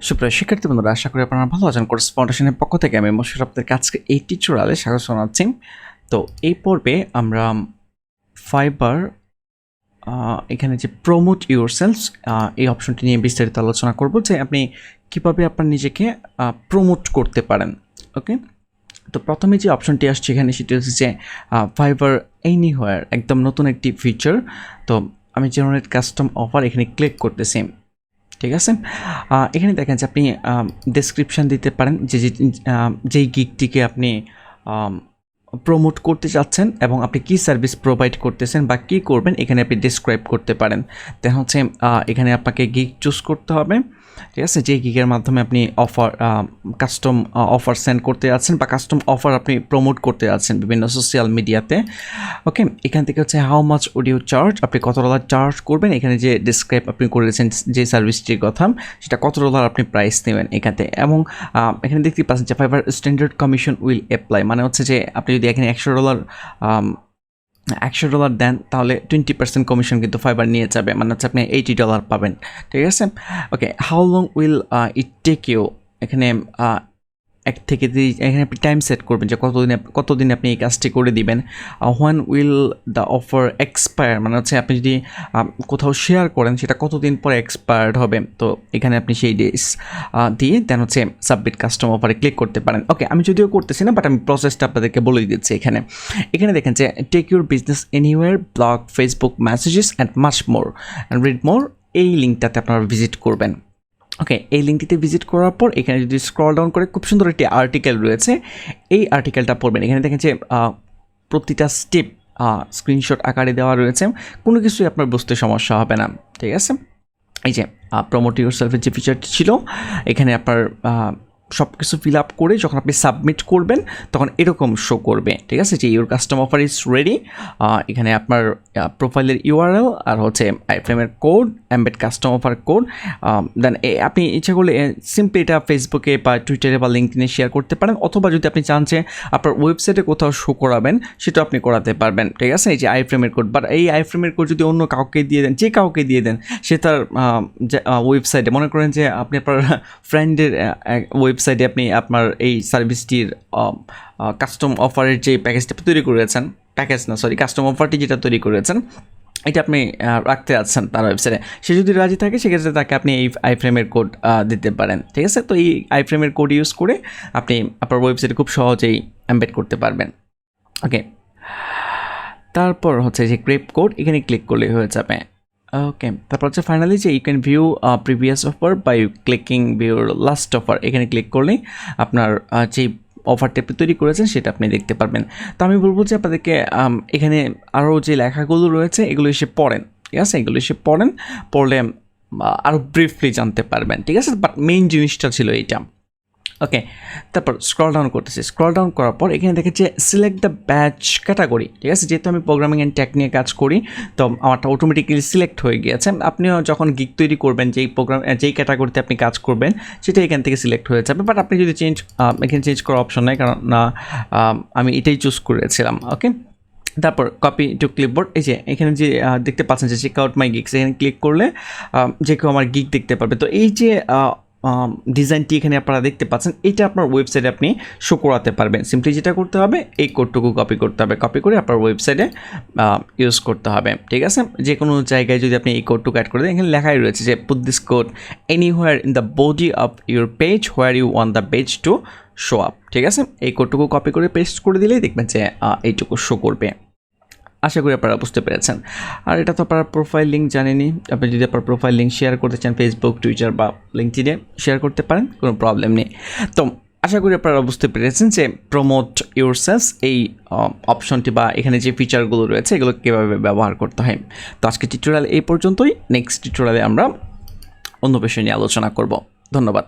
সুপ্রিয় শিক্ষার্থী বন্ধুরা, আশা করি আপনারা ভালো আছেন। কোর্স ফাউন্ডেশনের পক্ষ থেকে আমি মোশাররফ আপনাদেরকে আজকে এই টিউটোরিয়ালে স্বাগত জানাচ্ছি। তো এই পর্বে আমরা ফাইবার এখানে যে প্রমোট ইউরসেলফ এই অপশনটি নিয়ে বিস্তারিত আলোচনা করব, যে আপনি কিভাবে আপনার নিজেকে প্রমোট করতে পারেন। ওকে, তো প্রথমে যে অপশনটি আসছে এখানে সেটি হচ্ছে যে ফাইবার এনিহোয়ার, একদম নতুন একটি ফিচার। তো আমি জেনারেট কাস্টম অফার এখানে ক্লিক করতেছি। ঠিক আছে, এখানে দেখেন যে আপনি ডেসক্রিপশান দিতে পারেন যে যেই গিগটিকে আপনি প্রমোট করতে চাচ্ছেন এবং আপনি কী সার্ভিস প্রোভাইড করতেছেন বা কী করবেন, এখানে আপনি ডিসক্রাইব করতে পারেন। দেন হচ্ছে এখানে আপনাকে গিগ চুজ করতে হবে। ঠিক আছে, যে গিগের মাধ্যমে আপনি কাস্টম অফার সেন্ড করতে যাচ্ছেন বা কাস্টম অফার আপনি প্রমোট করতে যাচ্ছেন বিভিন্ন সোশ্যাল মিডিয়াতে। ওকে, এখান থেকে হচ্ছে how much would you charge, আপনি কত ডলার চার্জ করবেন। এখানে যে ডিসক্রাইব আপনি করেছেন যে সার্ভিসটির কথা, সেটা কত ডলার আপনি প্রাইস নেবেন এখানে। এবং এখানে দেখতে পাচ্ছেন যে fibre standard commission will apply, মানে হচ্ছে যে আপনি যদি এখানে $100 দেন তাহলে 20% কমিশন কিন্তু ফাইবার নিয়ে যাবে, মানে হচ্ছে আপনি $80 পাবেন। ঠিক আছে, okay, how long will it take you, এখানে 1 থেকে 3, এখানে আপনি টাইম সেট করবেন যে কতদিনে আপনি এই কাজটি করে দিবেন। When will the offer expire, মানে হচ্ছে আপনি যদি কোথাও শেয়ার করেন সেটা কতদিন পরে এক্সপায়ার্ড হবে। তো এখানে আপনি সেই ডেস দিয়ে দেন হচ্ছে সাবমিট কাস্টম অফারে ক্লিক করতে পারেন। ওকে, আমি যদিও করতেছি না, বাট আমি প্রসেসটা আপনাদেরকে বলে দিচ্ছি। এখানে দেখেন যে take your business anywhere, blog, Facebook messages and much more and read more, এই লিঙ্কটাতে আপনারা ভিজিট করবেন। ওকে, এই লিঙ্কটিতে ভিজিট করার পর এখানে যদি স্ক্রল ডাউন করে খুব সুন্দর একটি আর্টিকেল রয়েছে, এই আর্টিকেলটা পড়বেন। এখানে দেখেন যে প্রতিটা স্টেপ স্ক্রিনশট আকারে দেওয়া রয়েছে, কোনো কিছুই আপনার বুঝতে সমস্যা হবে না। ঠিক আছে, এই যে প্রমোট ইউরসেলফের যে ফিচারটি ছিল, এখানে আপনার সব কিছু ফিল আপ করে যখন আপনি সাবমিট করবেন তখন এরকম শো করবে। ঠিক আছে, যে your custom offer is ready. এখানে আপনার প্রোফাইলের ইউআরএল আর হচ্ছে আইফ্রেমের code, embed custom offer code. Then আপনি ইচ্ছা করলে সিম্পলি এটা ফেসবুকে বা টুইটারে বা লিঙ্কডিনে শেয়ার করতে পারেন, অথবা যদি আপনি চান যে আপনার ওয়েবসাইটে কোথাও শো করাবেন সেটা আপনি করাতে পারবেন। ঠিক আছে, এই যে আইফ্রেমের কোড, বাট এই আইফ্রেমের কোড যদি অন্য কাউকে দিয়ে দেন, যে কাউকে দিয়ে দেন, সে তার ওয়েবসাইটে, মনে করেন যে আপনি আপনার ফ্রেন্ডের ওয়েবসাইটে আপনি আপনার এই সার্ভিসটির কাস্টম অফারের যে প্যাকেজটা তৈরি করেছেন, কাস্টম অফারটি যেটা তৈরি করেছেন, এটা আপনি রাখতে যাচ্ছেন তার ওয়েবসাইটে, সে যদি রাজি থাকে সেক্ষেত্রে তাকে আপনি এই আইফ্রেমের কোড দিতে পারেন। ঠিক আছে, তো এই আইফ্রেমের কোড ইউজ করে আপনি আপনার ওয়েবসাইটে খুব সহজেই এমবেড করতে পারবেন। ওকে, তারপর হচ্ছে যে ক্রিপ কোড, এখানে ক্লিক করলেই হয়ে যাবে। ওকে, তারপর হচ্ছে ফাইনালি যে you can view previous offer by clicking view our last offer, এখানে ক্লিক করলেই আপনার যেই অফারটি আপনি তৈরি করেছেন সেটা আপনি দেখতে পারবেন। তো আমি বলবো যে আপনাদেরকে এখানে আরও যে লেখাগুলো রয়েছে এগুলো এসে পড়েন। ঠিক আছে, এগুলো এসে পড়লে আরও ব্রিফলি জানতে পারবেন। ঠিক আছে, বাট মেইন জিনিসটা ছিল এইটা। ওকে, তারপর স্ক্রল ডাউন করতেছি। স্ক্রল ডাউন করার পর এখানে দেখে যে সিলেক্ট দ্য ব্যাচ ক্যাটাগরি। ঠিক আছে, যেহেতু আমি প্রোগ্রামিং অ্যান্ড টেক নিয়ে কাজ করি, তো আমারটা অটোমেটিক্যালি সিলেক্ট হয়ে গিয়েছে। আপনিও যখন গিগ তৈরি করবেন, যেই ক্যাটাগরিতে আপনি কাজ করবেন সেটা এখান থেকে সিলেক্ট হয়ে যাবে। বাট আপনি যদি এখানে চেঞ্জ করার অপশন নেই, কারণ আমি এটাই চুজ করেছিলাম। ওকে, তারপর কপি টু ক্লিপবোর্ড, এই যে এখানে যে দেখতে পাচ্ছেন যে চেক আউট মাই গিগস, এখানে ক্লিক করলে যে কেউ আমার গিগ দেখতে পারবে। তো এই যে ডিজাইনটি এখানে আপনারা দেখতে পাচ্ছেন, এটা আপনার ওয়েবসাইটে আপনি শো করাতে পারবেন। সিম্পলি যেটা করতে হবে, এই কোডটুকু কপি করতে হবে, কপি করে আপনার ওয়েবসাইটে ইউজ করতে হবে। ঠিক আছে, যে কোনো জায়গায় যদি আপনি এই কোডটুকু অ্যাড করে দেন, এখানে লেখাই রয়েছে যে put this code anywhere in the body of your page where you want the page to show up. ঠিক আছে, এই কোডটুকু কপি করে পেস্ট করে দিলেই দেখবেন যে এইটুকু শো করবে। আশা করি আপনারা বুঝতে পেরেছেন। আর এটা তো আপনারা প্রোফাইল লিঙ্ক জানেনই, আপনি যদি আপনার প্রোফাইল লিঙ্ক শেয়ার করতে চান ফেসবুক, টুইটার বা লিঙ্কডিনে শেয়ার করতে পারেন, কোনো প্রবলেম নেই। তো আশা করি আপনারা বুঝতে পেরেছেন যে প্রমোট ইউরসেলফ এই অপশনটি বা এখানে যে ফিচারগুলো রয়েছে এগুলো কীভাবে ব্যবহার করতে হয়। তো আজকে টিউটোরিয়াল এই পর্যন্তই। নেক্সট টিউটোরিয়ালে আমরা অন্য বিষয় নিয়ে আলোচনা করব। ধন্যবাদ।